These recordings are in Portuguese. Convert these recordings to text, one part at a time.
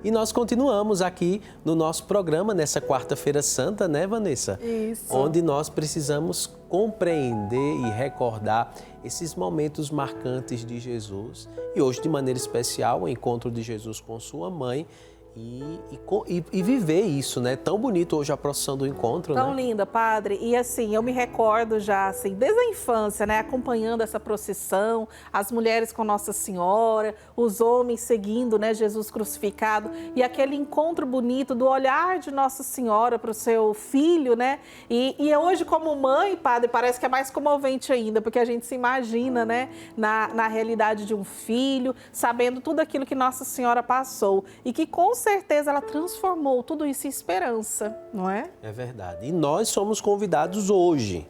E nós continuamos aqui no nosso programa, nessa quarta-feira santa, né, Vanessa? Isso. Onde nós precisamos compreender e recordar esses momentos marcantes de Jesus. E hoje, de maneira especial, o encontro de Jesus com sua mãe e viver isso, né? Tão bonito hoje a procissão do encontro, Tão né? linda, padre. E assim, eu me recordo já, assim, desde a infância, né, acompanhando essa procissão, as mulheres com Nossa Senhora, os homens seguindo, né, Jesus crucificado, e aquele encontro bonito do olhar de Nossa Senhora para o seu filho, né? E hoje, como mãe, padre, parece que é mais comovente ainda, porque a gente se imagina, né, na realidade de um filho, sabendo tudo aquilo que Nossa Senhora passou e que com certeza ela transformou tudo isso em esperança, não é? É verdade. E nós somos convidados hoje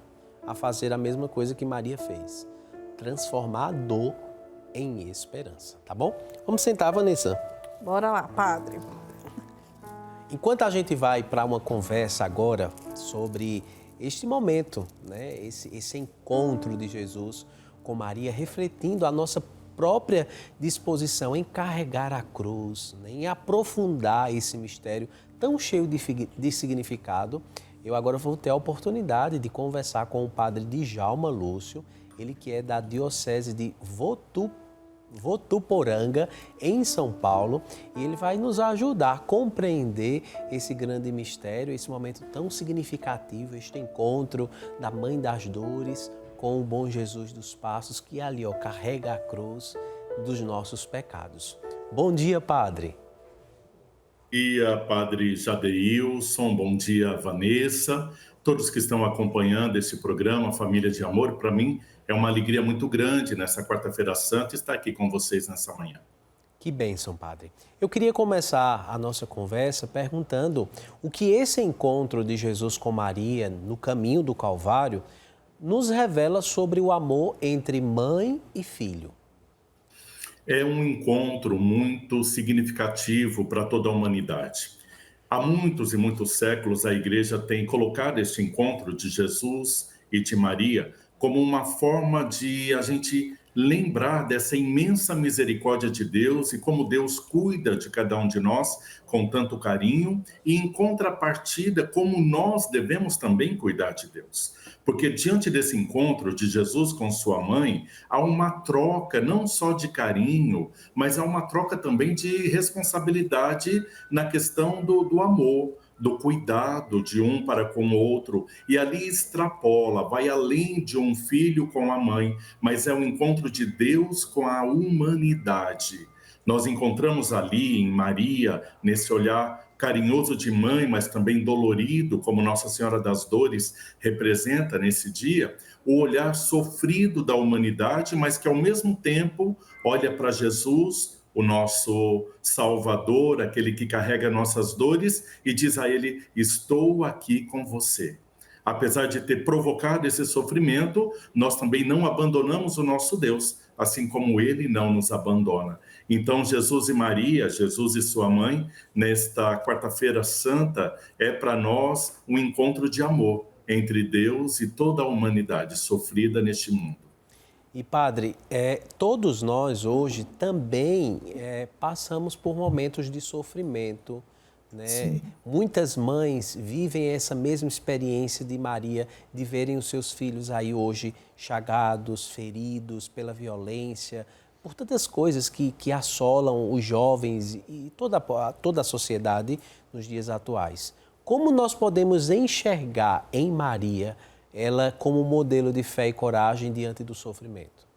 a fazer a mesma coisa que Maria fez. Transformar a dor em esperança, tá bom? Vamos sentar, Vanessa. Bora lá, padre. Enquanto a gente vai para uma conversa agora sobre este momento, né? Esse encontro de Jesus com Maria, refletindo a nossa própria disposição em carregar a cruz, né? Em aprofundar esse mistério tão cheio de significado, eu agora vou ter a oportunidade de conversar com o padre Djalma Lúcio, ele que é da Diocese de Votuporanga, em São Paulo, e ele vai nos ajudar a compreender esse grande mistério, esse momento tão significativo, este encontro da Mãe das Dores com o bom Jesus dos Passos, que ali carrega a cruz dos nossos pecados. Bom dia, padre. Bom dia, Padre Jadeilson, bom dia, Vanessa, todos que estão acompanhando esse programa, Família de Amor. Para mim é uma alegria muito grande nessa quarta-feira santa estar aqui com vocês nessa manhã. Que bênção, padre. Eu queria começar a nossa conversa perguntando o que esse encontro de Jesus com Maria no caminho do Calvário nos revela sobre o amor entre mãe e filho. É um encontro muito significativo para toda a humanidade. Há muitos e muitos séculos a Igreja tem colocado esse encontro de Jesus e de Maria como uma forma de a gente lembrar dessa imensa misericórdia de Deus e como Deus cuida de cada um de nós com tanto carinho e, em contrapartida, como nós devemos também cuidar de Deus. Porque diante desse encontro de Jesus com sua mãe, há uma troca não só de carinho, mas há uma troca também de responsabilidade na questão do amor, do cuidado de um para com o outro, e ali extrapola, vai além de um filho com a mãe, mas é um encontro de Deus com a humanidade. Nós encontramos ali em Maria, nesse olhar carinhoso de mãe, mas também dolorido, como Nossa Senhora das Dores representa nesse dia, o olhar sofrido da humanidade, mas que ao mesmo tempo olha para Jesus, o nosso Salvador, aquele que carrega nossas dores, e diz a ele: estou aqui com você. Apesar de ter provocado esse sofrimento, nós também não abandonamos o nosso Deus, assim como ele não nos abandona. Então, Jesus e Maria, Jesus e sua mãe, nesta quarta-feira santa, é para nós um encontro de amor entre Deus e toda a humanidade sofrida neste mundo. E, padre, todos nós hoje também passamos por momentos de sofrimento, né? Sim. Muitas mães vivem essa mesma experiência de Maria, de verem os seus filhos aí hoje chagados, feridos pela violência, por tantas coisas que assolam os jovens e toda a sociedade nos dias atuais. Como nós podemos enxergar em Maria ela como modelo de fé e coragem diante do sofrimento?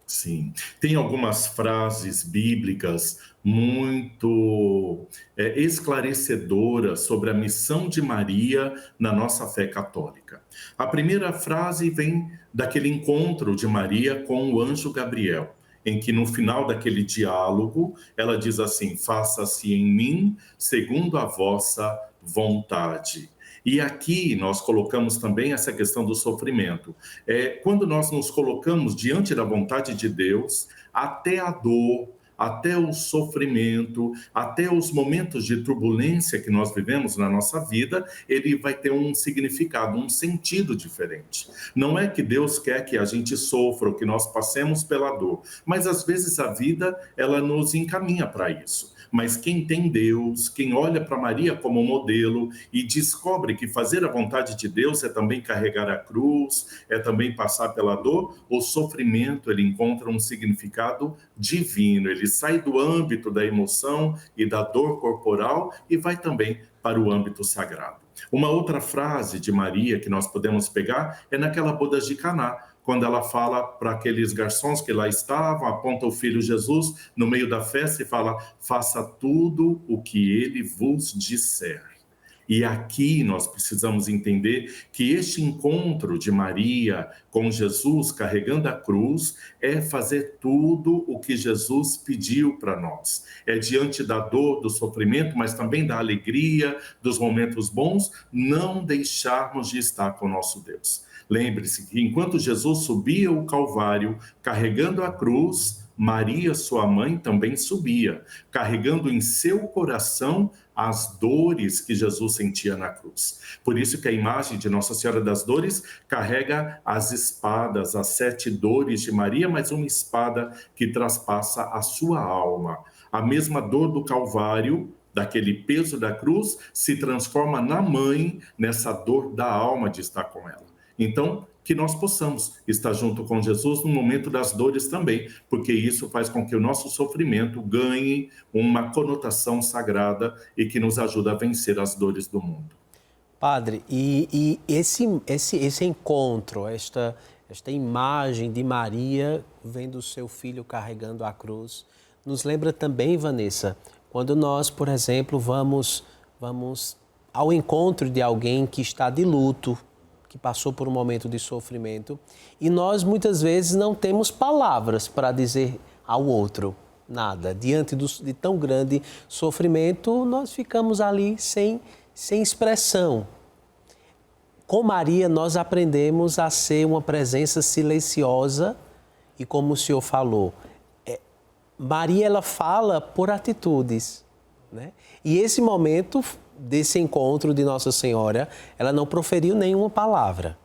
Sim, tem algumas frases bíblicas muito esclarecedoras sobre a missão de Maria na nossa fé católica. A primeira frase vem daquele encontro de Maria com o anjo Gabriel, em que no final daquele diálogo ela diz assim: faça-se em mim segundo a vossa vontade. E aqui nós colocamos também essa questão do sofrimento. Quando nós nos colocamos diante da vontade de Deus, até a dor, até o sofrimento, até os momentos de turbulência que nós vivemos na nossa vida, ele vai ter um significado, um sentido diferente. Não é que Deus quer que a gente sofra ou que nós passemos pela dor, mas às vezes a vida, ela nos encaminha para isso. mas quem tem Deus, quem olha para Maria como modelo e descobre que fazer a vontade de Deus é também carregar a cruz, é também passar pela dor, o sofrimento, ele encontra um significado divino, ele sai do âmbito da emoção e da dor corporal e vai também para o âmbito sagrado. Uma outra frase de Maria que nós podemos pegar é naquela boda de Caná, quando ela fala para aqueles garçons que lá estavam, aponta o filho Jesus no meio da festa e fala: faça tudo o que ele vos disser. E aqui nós precisamos entender que este encontro de Maria com Jesus carregando a cruz é fazer tudo o que Jesus pediu para nós. É diante da dor, do sofrimento, mas também da alegria, dos momentos bons, não deixarmos de estar com o nosso Deus. Lembre-se que enquanto Jesus subia o Calvário carregando a cruz, Maria, sua mãe, também subia, carregando em seu coração as dores que Jesus sentia na cruz. Por isso que a imagem de Nossa Senhora das Dores carrega as espadas, as 7 dores de Maria, mas uma espada que traspassa a sua alma. A mesma dor do Calvário, daquele peso da cruz, se transforma na mãe, nessa dor da alma de estar com ela. Então, que nós possamos estar junto com Jesus no momento das dores também, porque isso faz com que o nosso sofrimento ganhe uma conotação sagrada e que nos ajuda a vencer as dores do mundo. Padre, e esse encontro, esta imagem de Maria vendo o seu filho carregando a cruz, nos lembra também, Vanessa, quando nós, por exemplo, vamos ao encontro de alguém que está de luto, que passou por um momento de sofrimento, e nós muitas vezes não temos palavras para dizer ao outro nada. Diante de tão grande sofrimento, nós ficamos ali sem expressão. Com Maria, nós aprendemos a ser uma presença silenciosa e, como o senhor falou, Maria, ela fala por atitudes, né? E esse momento desse encontro de Nossa Senhora, ela não proferiu nenhuma palavra,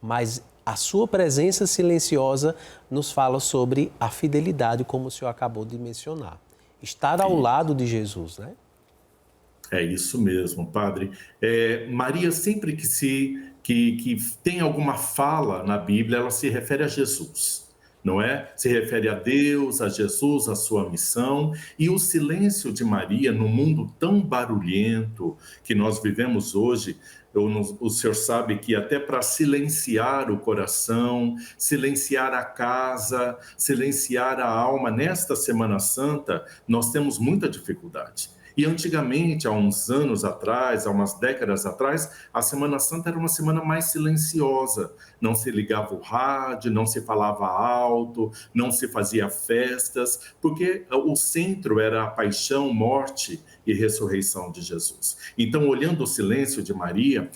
mas a sua presença silenciosa nos fala sobre a fidelidade, como o senhor acabou de mencionar. Estar ao lado de Jesus, né? É isso mesmo, padre. Maria, sempre que tem alguma fala na Bíblia, ela se refere a Jesus, não é? Se refere a Deus, a Jesus, a sua missão. E o silêncio de Maria, no mundo tão barulhento que nós vivemos hoje, o senhor sabe que até para silenciar o coração, silenciar a casa, silenciar a alma, nesta Semana Santa, nós temos muita dificuldade. E antigamente, há uns anos atrás, há umas décadas atrás, a Semana Santa era uma semana mais silenciosa. Não se ligava o rádio, não se falava alto, não se fazia festas, porque o centro era a paixão, morte e ressurreição de Jesus. Então, olhando o silêncio de Maria,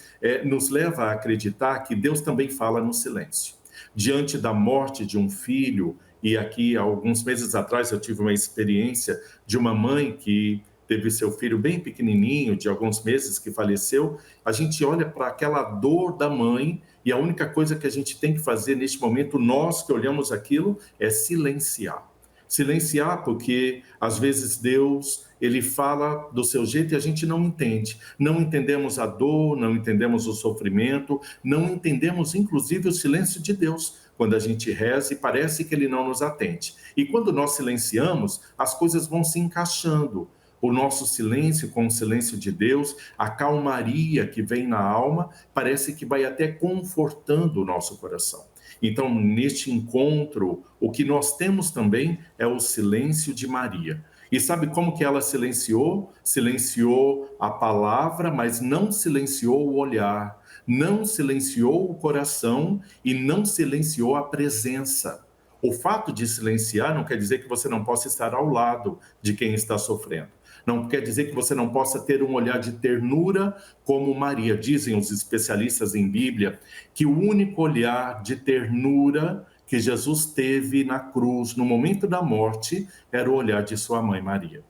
nos leva a acreditar que Deus também fala no silêncio. Diante da morte de um filho, e aqui, há alguns meses atrás, eu tive uma experiência de uma mãe que teve seu filho bem pequenininho, de alguns meses, que faleceu. A gente olha para aquela dor da mãe e a única coisa que a gente tem que fazer neste momento, nós que olhamos aquilo, é silenciar. Silenciar porque, às vezes, Deus, ele fala do seu jeito e a gente não entende. Não entendemos a dor, não entendemos o sofrimento, não entendemos, inclusive, o silêncio de Deus, quando a gente reza e parece que ele não nos atende. E quando nós silenciamos, as coisas vão se encaixando. O nosso silêncio com o silêncio de Deus, a calmaria que vem na alma, parece que vai até confortando o nosso coração. Então, neste encontro, o que nós temos também é o silêncio de Maria. E sabe como que ela silenciou? Silenciou a palavra, mas não silenciou o olhar, não silenciou o coração e não silenciou a presença. O fato de silenciar não quer dizer que você não possa estar ao lado de quem está sofrendo. Não quer dizer que você não possa ter um olhar de ternura como Maria. Dizem os especialistas em Bíblia que o único olhar de ternura que Jesus teve na cruz, no momento da morte, era o olhar de sua mãe Maria.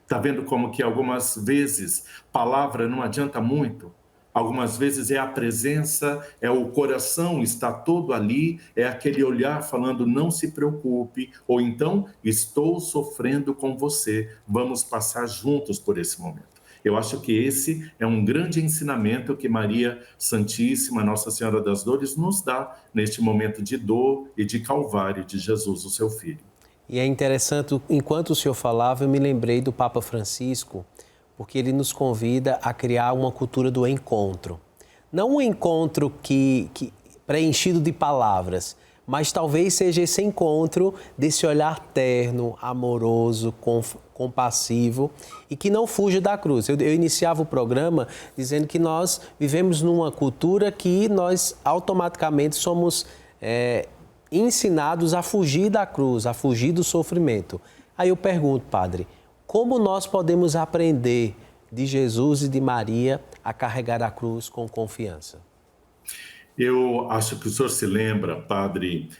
Está vendo como que algumas vezes palavra não adianta muito? Algumas vezes é a presença, é o coração, está todo ali, é aquele olhar falando, não se preocupe, ou então, estou sofrendo com você, vamos passar juntos por esse momento. Eu acho que esse é um grande ensinamento que Maria Santíssima, Nossa Senhora das Dores, nos dá neste momento de dor e de calvário de Jesus, o seu Filho. E é interessante, enquanto o senhor falava, eu me lembrei do Papa Francisco, porque ele nos convida a criar uma cultura do encontro. Não um encontro que preenchido de palavras, mas talvez seja esse encontro desse olhar terno, amoroso, compassivo e que não fuja da cruz. Eu iniciava o programa dizendo que nós vivemos numa cultura que nós automaticamente somos ensinados a fugir da cruz, a fugir do sofrimento. Aí eu pergunto, padre, como nós podemos aprender de Jesus e de Maria a carregar a cruz com confiança? Eu acho que o senhor se lembra, padre,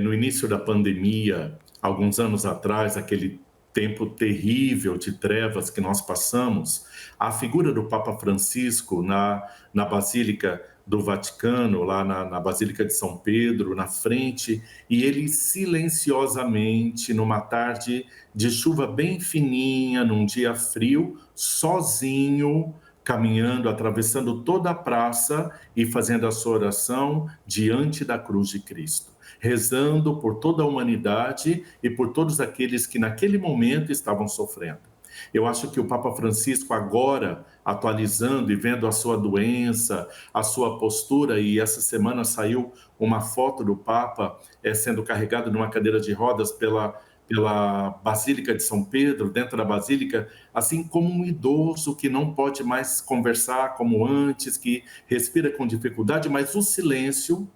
no início da pandemia, alguns anos atrás, aquele tempo terrível de trevas que nós passamos, a figura do Papa Francisco na Basílica do Vaticano, lá na Basílica de São Pedro, na frente, e ele silenciosamente, numa tarde de chuva bem fininha, num dia frio, sozinho, caminhando, atravessando toda a praça e fazendo a sua oração diante da cruz de Cristo, rezando por toda a humanidade e por todos aqueles que naquele momento estavam sofrendo. Eu acho que o Papa Francisco agora, atualizando e vendo a sua doença, a sua postura, e essa semana saiu uma foto do Papa sendo carregado numa cadeira de rodas pela Basílica de São Pedro, dentro da Basílica, assim como um idoso que não pode mais conversar como antes, que respira com dificuldade, mas o silêncio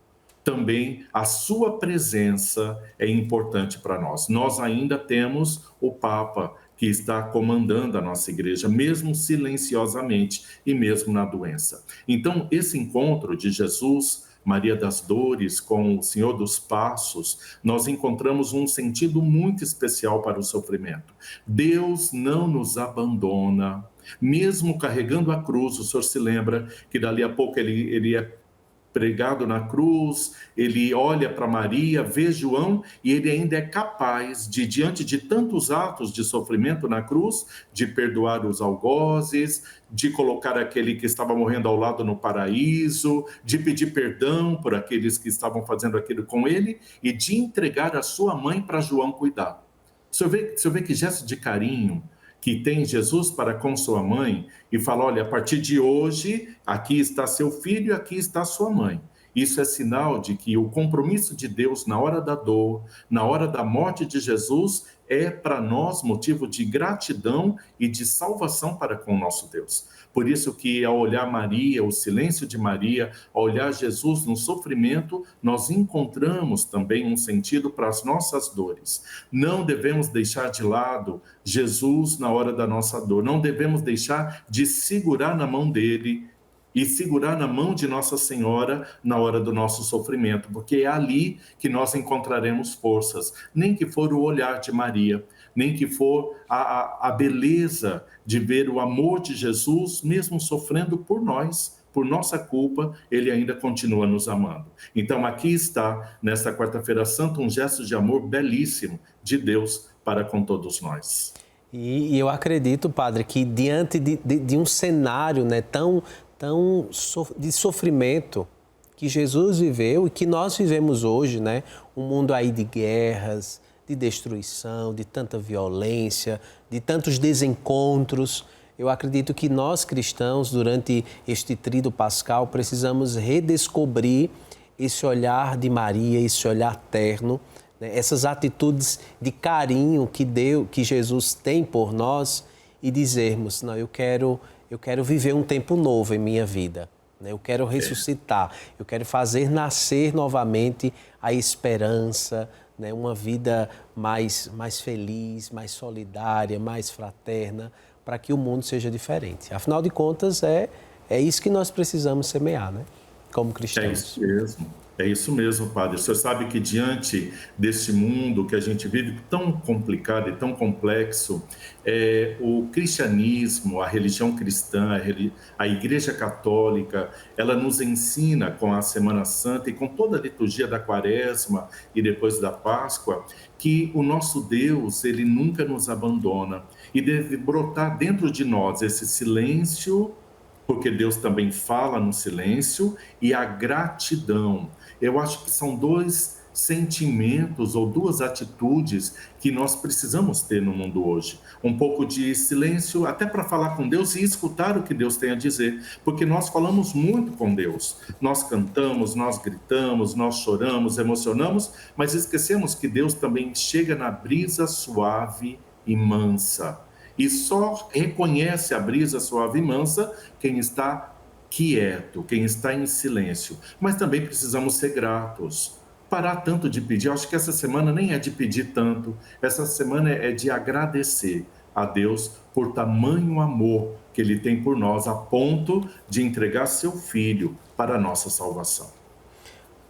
também, a sua presença é importante para nós. Nós ainda temos o Papa que está comandando a nossa igreja, mesmo silenciosamente e mesmo na doença. Então, esse encontro de Jesus, Maria das Dores, com o Senhor dos Passos, nós encontramos um sentido muito especial para o sofrimento. Deus não nos abandona, mesmo carregando a cruz. O senhor se lembra que dali a pouco ele é pregado na cruz, ele olha para Maria, vê João, e ele ainda é capaz de, diante de tantos atos de sofrimento na cruz, de perdoar os algozes, de colocar aquele que estava morrendo ao lado no paraíso, de pedir perdão por aqueles que estavam fazendo aquilo com ele, e de entregar a sua mãe para João cuidar. O senhor vê que gesto de carinho que tem Jesus para com sua mãe e fala, olha, a partir de hoje, aqui está seu filho e aqui está sua mãe. Isso é sinal de que o compromisso de Deus na hora da dor, na hora da morte de Jesus, é para nós motivo de gratidão e de salvação para com o nosso Deus. Por isso que ao olhar Maria, o silêncio de Maria, ao olhar Jesus no sofrimento, nós encontramos também um sentido para as nossas dores. Não devemos deixar de lado Jesus na hora da nossa dor, não devemos deixar de segurar na mão dele e segurar na mão de Nossa Senhora na hora do nosso sofrimento, porque é ali que nós encontraremos forças, nem que for o olhar de Maria, nem que for a beleza de ver o amor de Jesus, mesmo sofrendo por nós, por nossa culpa, ele ainda continua nos amando. Então aqui está, nesta quarta-feira santa, um gesto de amor belíssimo de Deus para com todos nós. E eu acredito, padre, que diante de um cenário, né, tão de sofrimento que Jesus viveu e que nós vivemos hoje, né? Um mundo aí de guerras, de destruição, de tanta violência, de tantos desencontros. Eu acredito que nós cristãos, durante este tríduo pascal, precisamos redescobrir esse olhar de Maria, esse olhar terno, né? Essas atitudes de carinho que Jesus tem por nós e dizermos, não, eu quero viver um tempo novo em minha vida, né? Eu quero ressuscitar, eu quero fazer nascer novamente a esperança, né? Uma vida mais feliz, mais solidária, mais fraterna, para que o mundo seja diferente. Afinal de contas, é isso que nós precisamos semear, né? Como cristãos. É isso mesmo. É isso mesmo, padre. O senhor sabe que diante desse mundo que a gente vive tão complicado e tão complexo, o cristianismo, a religião cristã, a Igreja Católica, ela nos ensina com a Semana Santa e com toda a liturgia da Quaresma e depois da Páscoa, que o nosso Deus, ele nunca nos abandona e deve brotar dentro de nós esse silêncio, porque Deus também fala no silêncio, e a gratidão. Eu acho que são dois sentimentos ou duas atitudes que nós precisamos ter no mundo hoje. Um pouco de silêncio, até para falar com Deus e escutar o que Deus tem a dizer, porque nós falamos muito com Deus. Nós cantamos, nós gritamos, nós choramos, emocionamos, mas esquecemos que Deus também chega na brisa suave e mansa. E só reconhece a brisa suave e mansa quem está quieto, quem está em silêncio. Mas também precisamos ser gratos. Parar tanto de pedir. Eu acho que essa semana nem é de pedir tanto. Essa semana é de agradecer a Deus por tamanho amor que Ele tem por nós, a ponto de entregar seu Filho para a nossa salvação.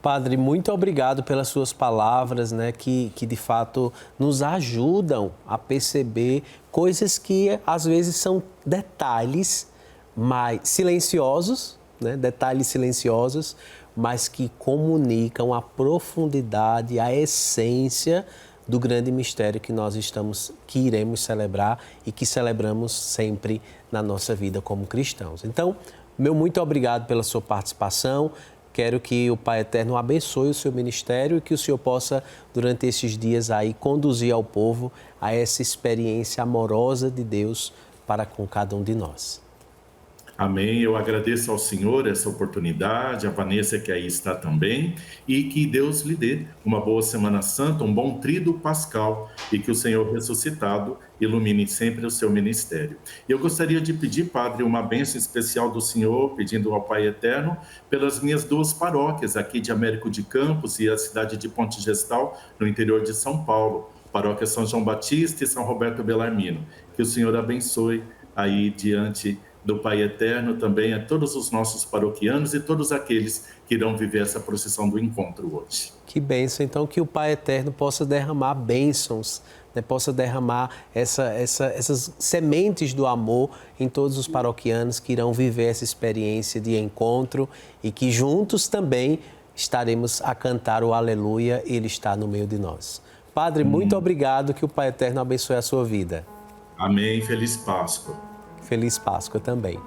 Padre, muito obrigado pelas suas palavras, né, que de fato nos ajudam a perceber coisas que às vezes são detalhes mais silenciosos, né, detalhes silenciosos, mas que comunicam a profundidade, a essência do grande mistério que iremos celebrar e que celebramos sempre na nossa vida como cristãos. Então, meu muito obrigado pela sua participação. Quero que o Pai Eterno abençoe o seu ministério e que o Senhor possa, durante esses dias aí, conduzir ao povo a essa experiência amorosa de Deus para com cada um de nós. Amém. Eu agradeço ao Senhor essa oportunidade, a Vanessa que aí está também, e que Deus lhe dê uma boa Semana Santa, um bom tríduo pascal, e que o Senhor ressuscitado ilumine sempre o seu ministério. Eu gostaria de pedir, Padre, uma bênção especial do Senhor, pedindo ao Pai Eterno, pelas minhas duas paróquias, aqui de Américo de Campos e a cidade de Ponte Gestal, no interior de São Paulo, paróquia São João Batista e São Roberto Bellarmino. Que o Senhor abençoe aí diante do Pai Eterno também a todos os nossos paroquianos e todos aqueles que irão viver essa procissão do encontro hoje. Que bênção, então, que o Pai Eterno possa derramar bênçãos, né? Possa derramar essas sementes do amor em todos os paroquianos que irão viver essa experiência de encontro e que juntos também estaremos a cantar o Aleluia, Ele está no meio de nós. Padre, muito obrigado, que o Pai Eterno abençoe a sua vida. Amém. Feliz Páscoa. Feliz Páscoa também.